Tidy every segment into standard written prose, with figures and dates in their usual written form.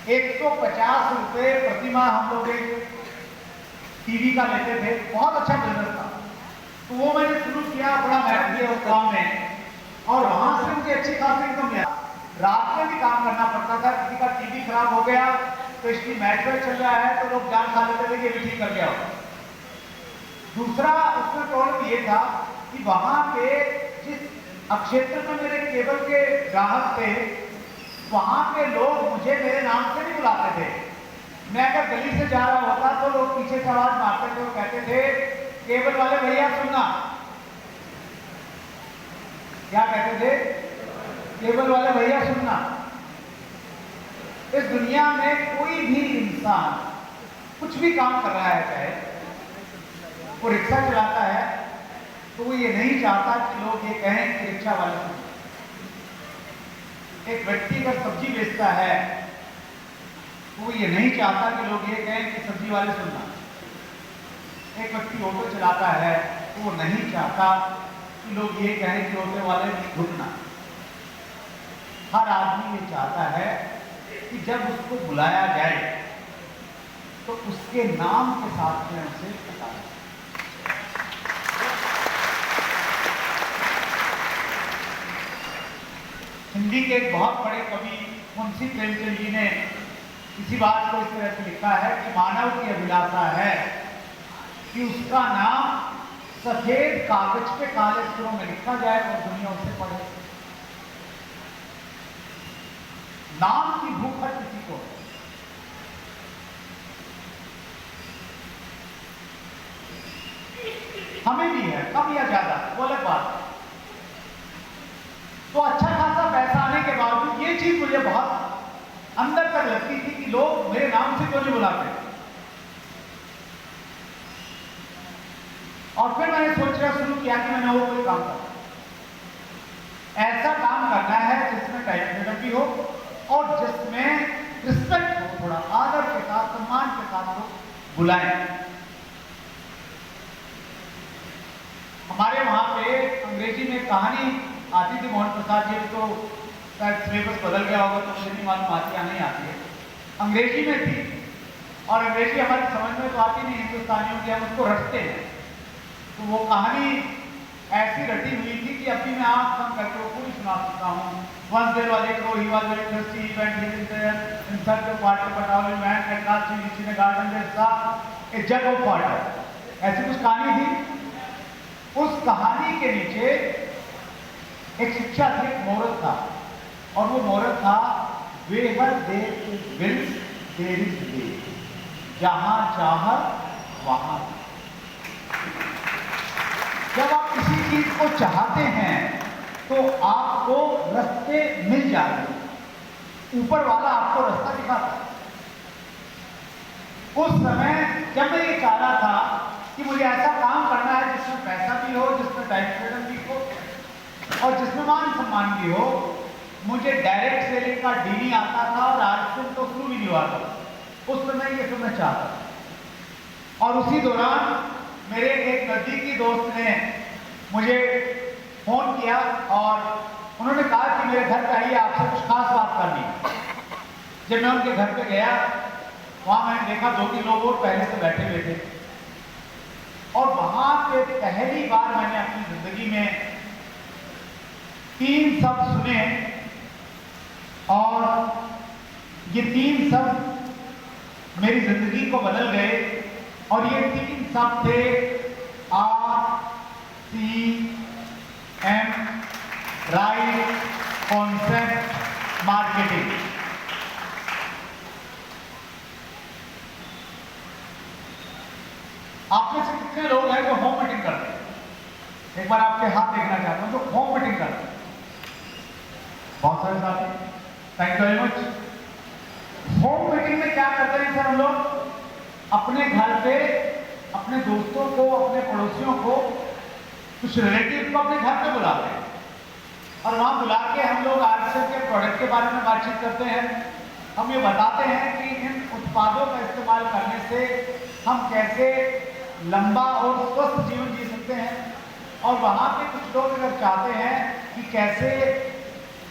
150 रुपए प्रति माह हम लोग एक टीवी का लेते थे, बहुत अच्छा बिजनेस था। तो वो मैंने शुरू किया, बड़ा मेहनत किया उस काम में, और वहां से मुझे अच्छी खासी इनकम मिला। रात में भी काम करना पड़ता था, किसी का टीवी खराब हो गया तो इसकी मैच चल रहा है तो लोग जान खा लेते थे कि भी ठीक कर गया। दूसरा उसमें प्रॉब्लम ये था कि वहां पे जिस क्षेत्र में मेरे केबल के ग्राहक थे, वहां के लोग मुझे मेरे नाम से नहीं बुलाते थे। मैं अगर गली से जा रहा होता तो लोग पीछे से आवाज मारते थे और कहते थे, केबल वाले भैया सुनना। क्या कहते थे? केबल वाले भैया सुनना। इस दुनिया में कोई भी इंसान कुछ भी काम कर रहा है, चाहे वो रिक्शा चलाता है, तो वो ये नहीं चाहता कि लोग ये कहें कि रिक्शा वाले सुनना। एक व्यक्ति अगर सब्जी बेचता है तो वो ये नहीं चाहता कि लोग ये कहें कि सब्जी वाले सुनना। एक व्यक्ति ऑटो चलाता है तो वो नहीं चाहता कि लोग ये कहें कि ऑटो वाले रुकना। हर आदमी ये चाहता है कि जब उसको बुलाया जाए तो उसके नाम के साथ में उसे पुकारे। हिंदी के एक बहुत बड़े कवि मुंशी प्रेमचंद जी ने इसी बात को इस तरह से लिखा है कि मानव की अभिलाषा है कि उसका नाम सफेद कागज पे काले अक्षरों में लिखा जाए और दुनिया उसे पढ़े। नाम की भूख हर किसी को। हमें भी है, कम या ज्यादा वो अलग बात है। तो अच्छा खासा पैसा आने के बावजूद ये चीज मुझे बहुत अंदर तक लगती थी कि लोग मेरे नाम से क्यों नहीं बुलाते। और फिर मैंने सोचना शुरू किया कि मैंने वो कोई काम करना, ऐसा काम करना है जिसमें टाइम फ्रीडम भी हो और जिसमें रिस्पेक्ट हो, थोड़ा आदर के साथ सम्मान के साथ हो बुलाएं। हमारे वहां पे अंग्रेजी में कहानी आती थी, मोहन प्रसाद जी, तो शायद सिलेबस बदल गया होगा तो मुझे नहीं मालूम आती या नहीं आती है। अंग्रेजी में थी और अंग्रेजी हमारी समझ में तो आती नहीं हिंदुस्तानियों की, हम उसको रटते हैं। तो वो कहानी ऐसी रटी हुई थी कि अभी मैं आंख बंद करके वो पूरी सुना सकता हूँ। Once there was a crow, he was very thirsty, he went here and there in search of water, but all he man at last he reached in a garden, there saw a jug of water. ऐसी कुछ कहानी थी। उस कहानी के नीचे एक शिक्षा थी, एक मोरल था, और वो मोरल था, wherever there is will, there is way. जहां चाहत वहां। जब आप किसी चीज को चाहते हैं तो आपको रास्ते मिल जाएंगे, ऊपर वाला आपको रास्ता दिखाता है। उस समय जब मैं ये चाह रहा था कि मुझे ऐसा काम करना है जिसमें पैसा भी हो, जिसमें टाइम फ्रीडम भी हो और जिसमें मान सम्मान भी हो, मुझे डायरेक्ट सेलिंग का डीलिंग आता था और आज तो शुरू भी नहीं हुआ था। उस समय ये सब मैं चाहता था। और उसी दौरान मेरे एक नजदीकी दोस्त ने मुझे फोन किया और उन्होंने कहा कि मेरे घर पे आइए, आपसे कुछ खास बात करनी। जब मैं उनके घर पे गया, वहां मैंने देखा 2-3 लोग और पहले से बैठे हुए थे और वहां पे पहली बार मैंने अपनी जिंदगी में 3 शब्द सुने और ये 3 शब्द मेरी जिंदगी को बदल गए। और ये 3 शब्द थे RCM, राइट कॉन्सेप्ट मार्केटिंग। आप में से कितने लोग हैं जो होम मीटिंग करते हैं? एक बार आपके हाथ देखना चाहता हूं जो होम मीटिंग करते हैं। बहुत सारे साथी, thank you very much. Home meeting में क्या करते हैं सर हम लोग? अपने घर पे अपने दोस्तों को, अपने पड़ोसियों को, कुछ रिलेटिव को अपने घर पे बुलाते हैं और वहां बुला के हम लोग आरसीएम के प्रोडक्ट के बारे में बातचीत करते हैं। हम ये बताते हैं कि इन उत्पादों का इस्तेमाल करने से हम कैसे लंबा और स्वस्थ जीवन जी सकते हैं। और वहां पे कुछ लोग अगर चाहते हैं कि कैसे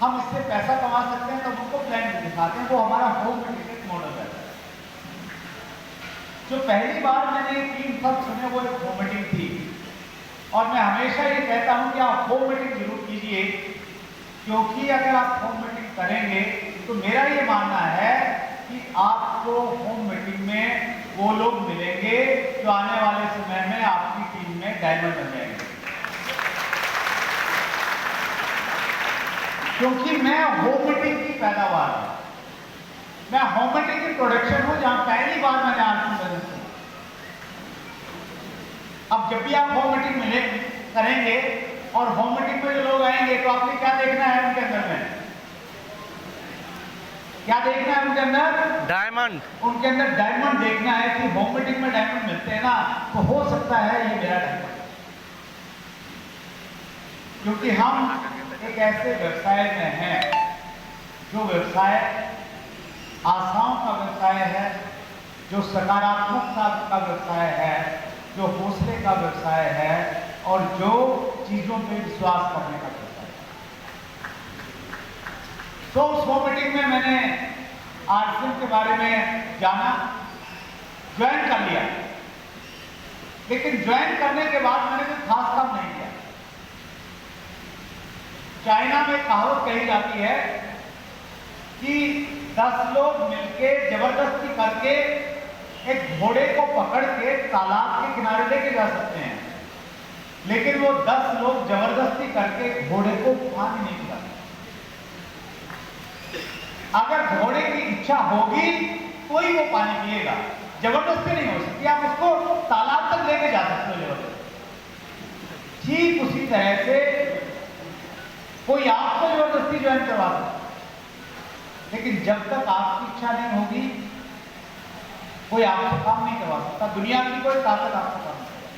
हम इससे पैसा कमा सकते हैं तो उनको प्लान भी दिखाते हैं। वो हमारा होम मीटिंग मॉडल रहता है। जो पहली बार मैंने 3 शब्द सुने वो एक होम मीटिंग थी, और मैं हमेशा ये कहता हूं कि आप होम मीटिंग जरूर कीजिए, क्योंकि अगर आप होम मीटिंग करेंगे तो मेरा ये मानना है कि आपको होम मीटिंग में वो लोग मिलेंगे जो आने वाले समय में आपकी टीम में डायमंड बन जाएंगे। क्योंकि मैं होम मीटिंग की पैदावार हूं, मैं होम मीटिंग की प्रोडक्शन हूं, जहां पहली बार मैंने आरसी बिजनेस की। अब जब भी आप होम मीटिंग मिले करेंगे और होम मीटिंग में जो लोग आएंगे तो आपने क्या देखना है उनके अंदर में, क्या देखना है उनके अंदर? डायमंड। उनके अंदर डायमंड देखना है कि होम मीटिंग में डायमंड मिलते हैं ना, तो हो सकता है ये मेरा डायमंड, क्योंकि हम एक ऐसे व्यवसाय में हैं जो व्यवसाय आशाओं का व्यवसाय है, जो सकारात्मकता का व्यवसाय है, जो हौसले का व्यवसाय है, और जो चीजों पे विश्वास करने का व्यवसाय है। तो उस होम मीटिंग में मैंने आरसीएम के बारे में जाना, ज्वाइन कर लिया, लेकिन ज्वाइन करने के बाद मैंने कोई खास काम नहीं किया। चाइना में कहावत कही जाती है कि 10 लोग मिलकर जबरदस्ती करके एक घोड़े को पकड़ के तालाब के किनारे लेके जा सकते हैं, लेकिन वो 10 लोग जबरदस्ती करके घोड़े को पानी नहीं पिला। अगर घोड़े की इच्छा होगी तो ही वो पानी पिएगा, जबरदस्ती नहीं हो सकती। आप उसको तालाब तक लेके जा सकते हो जबरदस्ती। ठीक उसी तरह से कोई आपको जबरदस्ती ज्वाइन करवा सकता, लेकिन जब तक आपकी इच्छा नहीं होगी कोई आपसे काम नहीं करवा सकता। दुनिया की कोई ताकत आपको काम नहीं करवा।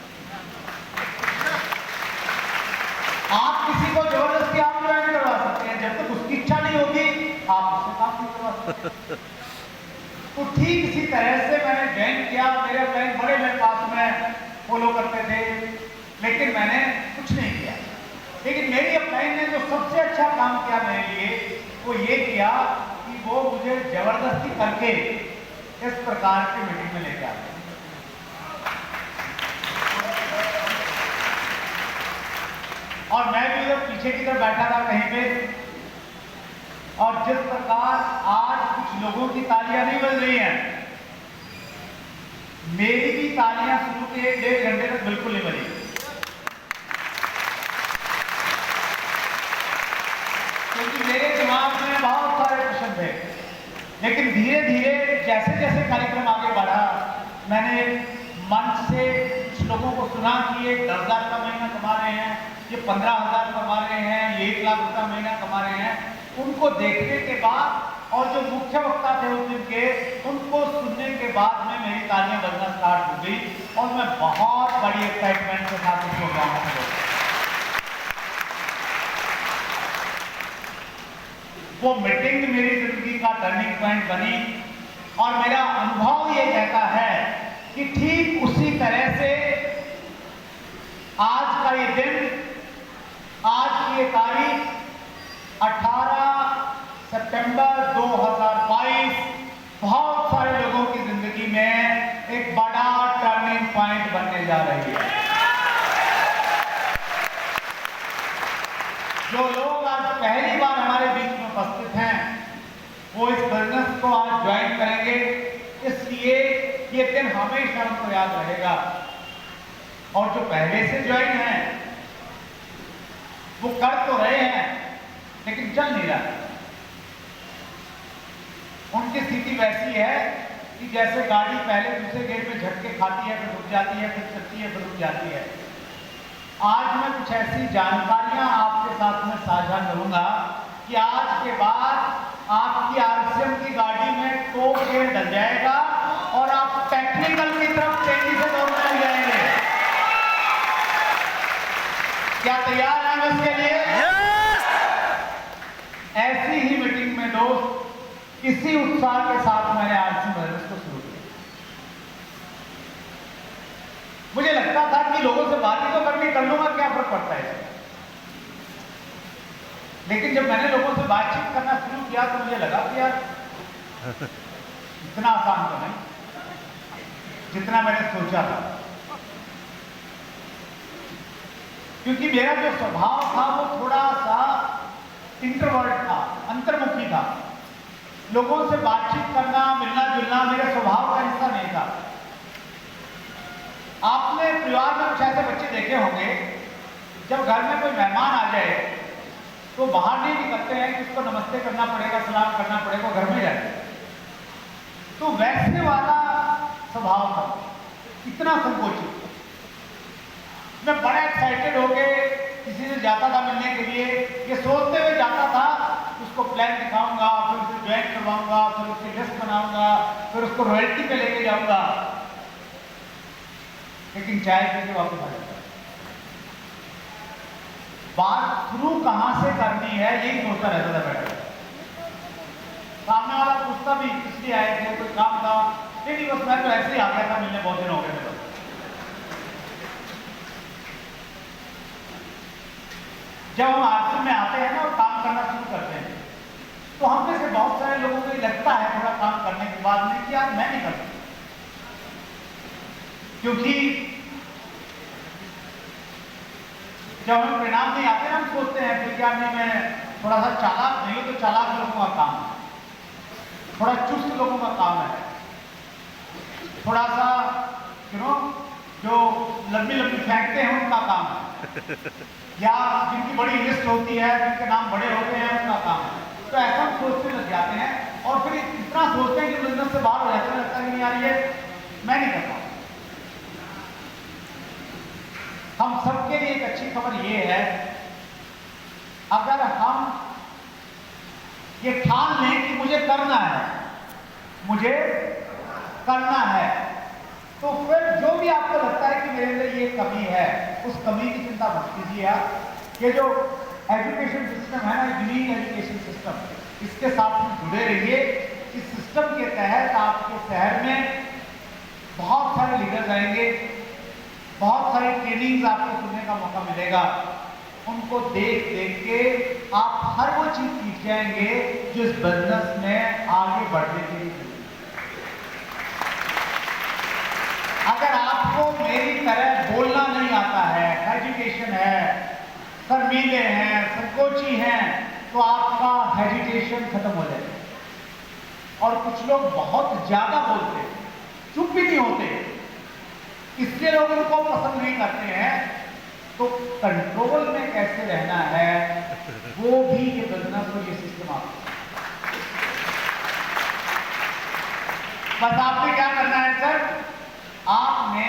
आप किसी को जबरदस्ती आप ज्वाइन करवा सकते हैं, जब तक उसकी इच्छा नहीं होगी आप उससे काम नहीं करवा सकते। तो ठीक इसी तरह से मैंने ज्वाइन किया। मेरे प्लान बड़े मेरे पास में फॉलो करते थे, लेकिन मैंने कुछ नहीं किया। लेकिन मेरी अपलाइन ने जो सबसे अच्छा काम किया मेरे लिए वो ये किया कि वो मुझे जबरदस्ती करके इस प्रकार की मीटिंग में लेके आते। और मैं भी उधर पीछे की तरफ बैठा था कहीं पे, और जिस प्रकार आज कुछ लोगों की तालियां नहीं बज रही हैं, मेरी भी तालियां शुरू के 1.5 घंटे तक बिल्कुल नहीं बजी, क्योंकि मेरे दिमाग में बहुत सारे प्रश्न थे। लेकिन धीरे धीरे जैसे जैसे कार्यक्रम आगे बढ़ा, मैंने मंच से कुछ लोगों को सुना कि ये 10,000 का महीना कमा रहे हैं, ये 15,000 कमा रहे हैं, ये 1 लाख रुपया महीना कमा रहे हैं। उनको देखने के बाद और जो मुख्य वक्ता थे उस दिन के, उनको सुनने के बाद में मेरी तालियां बजना स्टार्ट हो गई, और मैं बहुत बड़ी एक्साइटमेंट के साथ उस प्रोग्राम में गया। वो मीटिंग मेरी जिंदगी का टर्निंग पॉइंट बनी, और मेरा अनुभव ये कहता है कि ठीक उसी तरह से आज का ये दिन, आज की ये तारीख 18 सितंबर 2022 बहुत सारे लोगों की जिंदगी में एक बड़ा टर्निंग पॉइंट बनने जा रही है। जो लोग आज पहली बार हमारे बीच में उपस्थित हैं, वो इस बिजनेस को आज ज्वाइन करेंगे, इसलिए ये दिन हमेशा हमको याद रहेगा। और जो पहले से ज्वाइन हैं वो कर तो रहे हैं लेकिन चल नहीं रहा। उनकी स्थिति वैसी है कि जैसे गाड़ी पहले दूसरे गेट में झटके खाती है, फिर रुक जाती है, फिर चलती है, फिर रुक जाती है। आज मैं कुछ ऐसी जानकारियां आपके साथ में साझा करूंगा कि आज के बाद आपकी आरसीएम की गाड़ी में टो गेयर डल जाएगा और आप टेक्निकल की तरफ तेजी से दौड़ने लग जाएंगे। क्या तैयार हैं इसके लिए? yes! ऐसी ही मीटिंग में दोस्त इसी उत्साह के साथ मैंने आरसीएम बिजनेस को शुरू किया। मुझे लगता था कि लोगों से बात ही तो करनी, कर लूंगा, क्या फर्क पड़ता है। लेकिन जब मैंने लोगों से बातचीत करना शुरू किया तो मुझे लगा कि यार इतना आसान तो नहीं जितना मैंने सोचा था, क्योंकि मेरा जो स्वभाव था वो थोड़ा सा इंट्रोवर्ट था, अंतर्मुखी था। लोगों से बातचीत करना, मिलना जुलना मेरे स्वभाव का हिस्सा नहीं था। आपने परिवार में कुछ ऐसे बच्चे देखे होंगे, जब घर में कोई मेहमान आ जाए तो बाहर नहीं निकलते हैं कि उसको नमस्ते करना पड़ेगा, सलाम करना पड़ेगा, घर में जाते। तो वैसे वाला स्वभाव था, इतना संकोचित। मैं बड़ा एक्साइटेड हो गए किसी से जाता था मिलने के लिए, ये सोचते हुए जाता था उसको प्लान दिखाऊंगा, फिर उसे ज्वाइन करवाऊंगा, फिर उसकी लिस्ट बनाऊंगा, फिर उसको रॉयल्टी पे लेके जाऊंगा, लेकिन चाय पी के वापस आ जाता। बात शुरू कहां से करनी है यही सोचता रहता था बैठा। सामने वाला पूछता भी इसलिए आए थे, कोई काम था? नहीं, बस मैं तो ऐसे ही आ गया था मिलने, बहुत दिन हो गए थे। जब हम आश्रम में आते हैं ना और काम करना शुरू करते हैं, तो हम में से बहुत सारे लोगों को लगता है थोड़ा काम करने के बाद में कि यार मैं नहीं कर सकता, क्योंकि जब हमें परिणाम नहीं आते, हम सोचते हैं कि क्या नहीं, मैं थोड़ा सा चालाक नहीं हूं, तो चालाक लोगों का काम है, थोड़ा चुस्त लोगों का काम है, थोड़ा सा जो लंबी लंबी फेंकते हैं उनका काम है, या जिनकी बड़ी लिस्ट होती है, जिनके नाम बड़े होते हैं, उनका काम है। तो ऐसा हम सोचने लग जाते हैं और फिर इतना सोचते हैं कि बिजनेस से बाहर हो जाते हैं, लगता है कि यार ये मैं नहीं करता। हम सबके लिए एक अच्छी खबर ये है, अगर हम ये ठान लें कि मुझे करना है, मुझे करना है, तो फिर जो भी आपको लगता है कि मेरे अंदर ये कमी है, उस कमी की चिंता मत कीजिए आप। ये जो एजुकेशन सिस्टम है ना, यूनिक एजुकेशन सिस्टम, इसके साथ में जुड़े रहिए। इस सिस्टम के तहत आपके शहर में बहुत सारे लीडर्स आएंगे, बहुत सारी ट्रेनिंग्स आपको सुनने का मौका मिलेगा। उनको देख देख के आप हर वो चीज सीख जाएंगे जो इस बिजनेस में आगे बढ़ने के लिए। अगर आपको मेरी तरह बोलना नहीं आता है, हेजिटेशन है, शर्मीले हैं, संकोची हैं, तो आपका हेजिटेशन खत्म हो जाएगा। और कुछ लोग बहुत ज्यादा बोलते हैं, चुप भी नहीं होते, इसलिए लोग उनको पसंद नहीं करते हैं। तो कंट्रोल में कैसे रहना है वो भी ये बिजनेस और ये सिस्टम आपको, बस आपने क्या करना है सर, आपने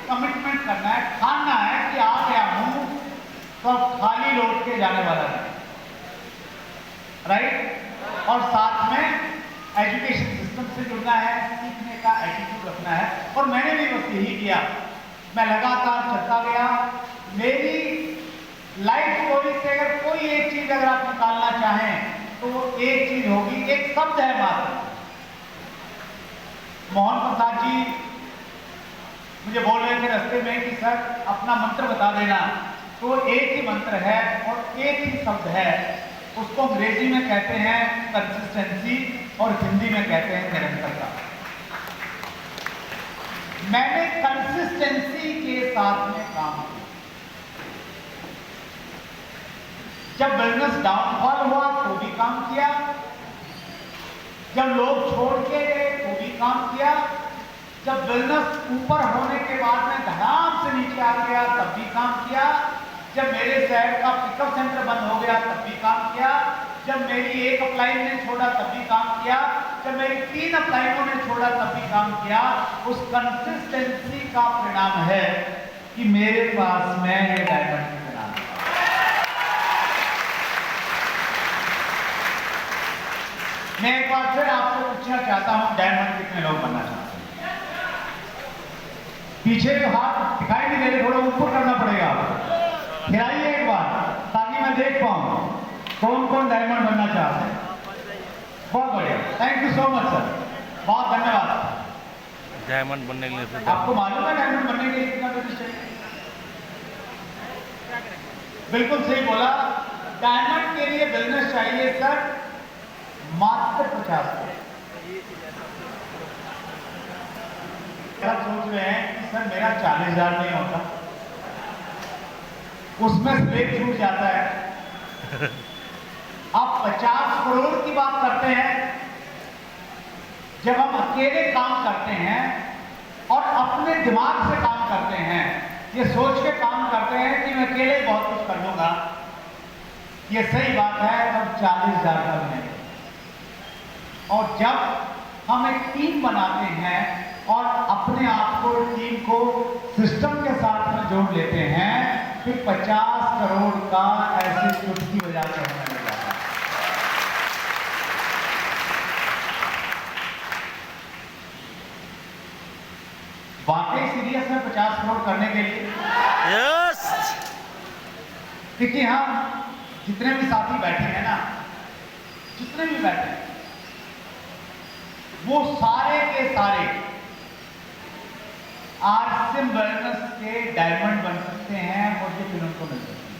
कमिटमेंट करना है, ठानना है कि आ गया हूं तो खाली लौट के जाने वाला नहीं, राइट। और साथ में एजुकेशन सिस्टम से जुड़ना है, सीखने का एटीट्यूड रखना है। और मैंने भी बस यही किया, मैं लगातार चलता गया। मेरी लाइफ स्टोरी से अगर कोई एक चीज अगर आप निकालना चाहें तो वो एक चीज होगी, एक शब्द है मात्र। मोहन प्रसाद जी मुझे बोल रहे थे रास्ते में कि सर अपना मंत्र बता देना, तो एक ही मंत्र है और एक ही शब्द है, उसको अंग्रेजी में कहते हैं कंसिस्टेंसी और हिंदी में कहते हैं निरंतरता। मैंने कंसिस्टेंसी के साथ में काम किया। जब बिजनेस डाउनफॉल हुआ तो भी काम किया, जब लोग छोड़ के गए तो भी काम किया, जब बिजनेस ऊपर होने के बाद में धड़ाम से नीचे आ गया तब भी काम किया, जब मेरे शहर का पिकअप सेंटर बंद हो गया तब भी काम किया, जब मेरी एक अपलाइन ने छोड़ा तब भी काम किया, जब मेरी 3 अपलाइनों ने छोड़ा तब भी काम किया। उस कंसिस्टेंसी का परिणाम है कि मेरे पास में ये डायमंड की परिणाम है। मैं एक बार फिर आपसे पूछना चाहता हूं, डायमंड कितने लोग बनना चाहते हैं? पीछे जो हाथ दिखाई नहीं दे रहे, थोड़ा ऊपर करना पड़ेगा, हिलाइए एक बार ताकि मैं देख पाऊं कौन कौन डायमंड बनना चाहते हैं। बहुत बढ़िया, thank you so much sir, बहुत धन्यवाद। डायमंड बनने के लिए आपको मालूम है डायमंड बनने के लिए कितना पैसा चाहिए? बिल्कुल सही बोला, डायमंड के लिए बिजनेस चाहिए सर मात्र 50। सब सोच रहे हैं कि सर मेरा 40,000 नहीं होता, उसमें स्लेब छूट जाता है। आप 50 करोड़ की बात करते हैं। जब हम अकेले काम करते हैं और अपने दिमाग से काम करते हैं, ये सोच के काम करते हैं कि मैं अकेले बहुत कुछ कर लूंगा, ये सही बात है, तब 40,000 का मिलेगा। और जब हम एक टीम बनाते हैं और अपने आप को, टीम को सिस्टम के साथ में जोड़ लेते हैं, फिर 50 करोड़ का ऐसे चुटकी बजा के होने लग जाता है। वाकई सीरियस है 50 करोड़ करने के लिए। यस। देखिए हम जितने भी साथी बैठे हैं ना, जितने भी बैठे हैं, वो सारे के सारे आरसीएम वेलनेस के डायमंड बन सकते हैं और ये फिल्म को मिल सकते हैं।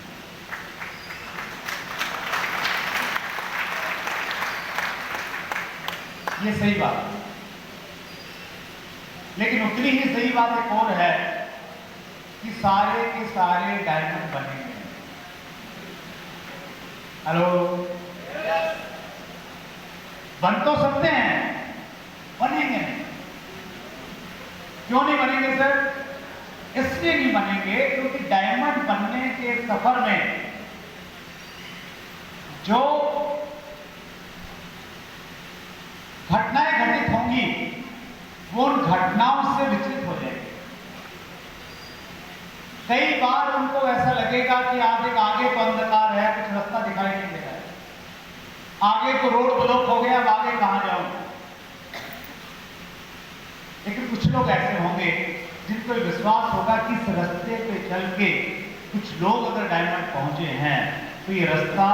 ये सही बात है, लेकिन उतनी ही सही बात एक और है कि सारे के सारे डायमंड बनेंगे। हेलो, बन तो सकते हैं, बनेंगे नहीं। क्यों नहीं बनेंगे सर? इसलिए नहीं बनेंगे क्योंकि डायमंड बनने के सफर में जो घटनाएं घटित होंगी वो उन घटनाओं से विचलित हो जाएगी। कई बार उनको ऐसा लगेगा कि आगे तो अंधकार है, कुछ रास्ता दिखाई नहीं दे रहा है, आगे तो रोड ब्लॉक हो गया, अब आगे कहां जाऊं। लेकिन कुछ लोग ऐसे होंगे जिनको विश्वास होगा कि इस रास्ते पे चल के कुछ लोग अगर डायमंड पहुंचे हैं तो ये रास्ता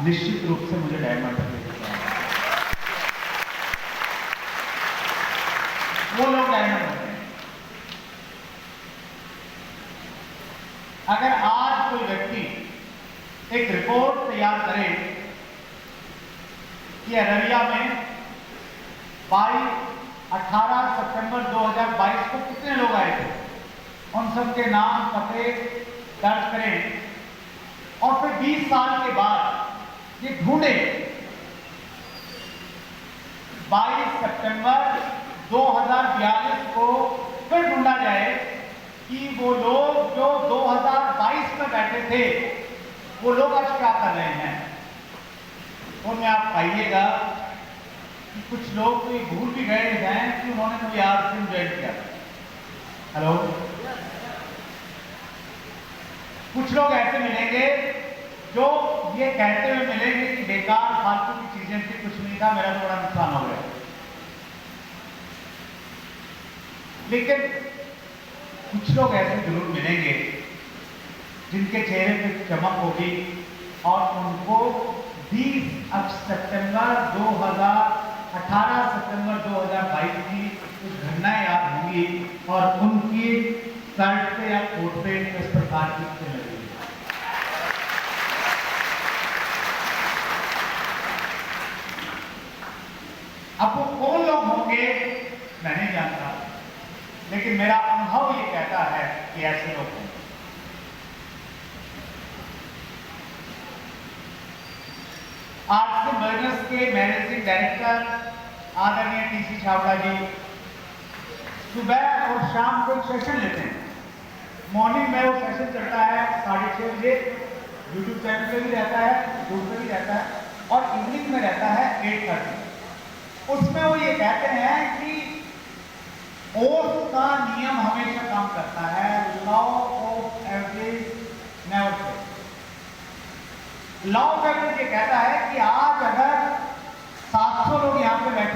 निश्चित रूप से मुझे डायमंड तक ले जाएगा। वो लोग डायमंड होते हैं। अगर आज कोई व्यक्ति एक रिपोर्ट तैयार करे कि अररिया में 18 सितंबर 2022 को कितने लोग आए थे, उन सबके नाम पते दर्ज करें और फिर 20 साल के बाद ये ढूंढे 22 सितंबर 2042 को फिर ढूंढा जाए कि वो लोग जो 2022 में बैठे थे वो लोग आज क्या कर रहे हैं। उनमें आप पाइएगा कि कुछ लोग तो ये भूल भी गए हैं कि उन्होंने कोई आरसीएम ज्वाइन किया। हेलो, कुछ लोग ऐसे मिलेंगे जो ये कहते हुए मिलेंगे कि बेकार फालतू की चीजें थी, कुछ नहीं था, मेरा थोड़ा नुकसान हो गया। लेकिन कुछ लोग ऐसे जरूर मिलेंगे जिनके चेहरे पे चमक होगी और उनको 20 सितंबर 18 सितंबर 2022 की कुछ घटनाएं याद होंगी और उनकी शर्ट पे या कोट पे इस प्रकार की चिन्ह लगेगी। अब वो कौन लोग होंगे मैं नहीं जानता, लेकिन मेरा अनुभव ये कहता है कि ऐसे लोग होंगे। आरसीएम वेलनेस के मैनेजिंग डायरेक्टर आदरणीय टीसी छावड़ा जी सुबह और शाम को एक सेशन लेते हैं। मॉर्निंग में वो सेशन चलता है 6:30 बजे, यूट्यूब चैनल पे भी रहता है, यूट्यूब पे भी रहता है, और इवनिंग में रहता है 8:30। उसमें वो ये कहते हैं कि ओथ का नियम हमेशा काम करता है, law of average never fail. Law of average ये कहता है कि आज अगर 700 लोग यहाँ पे बैठे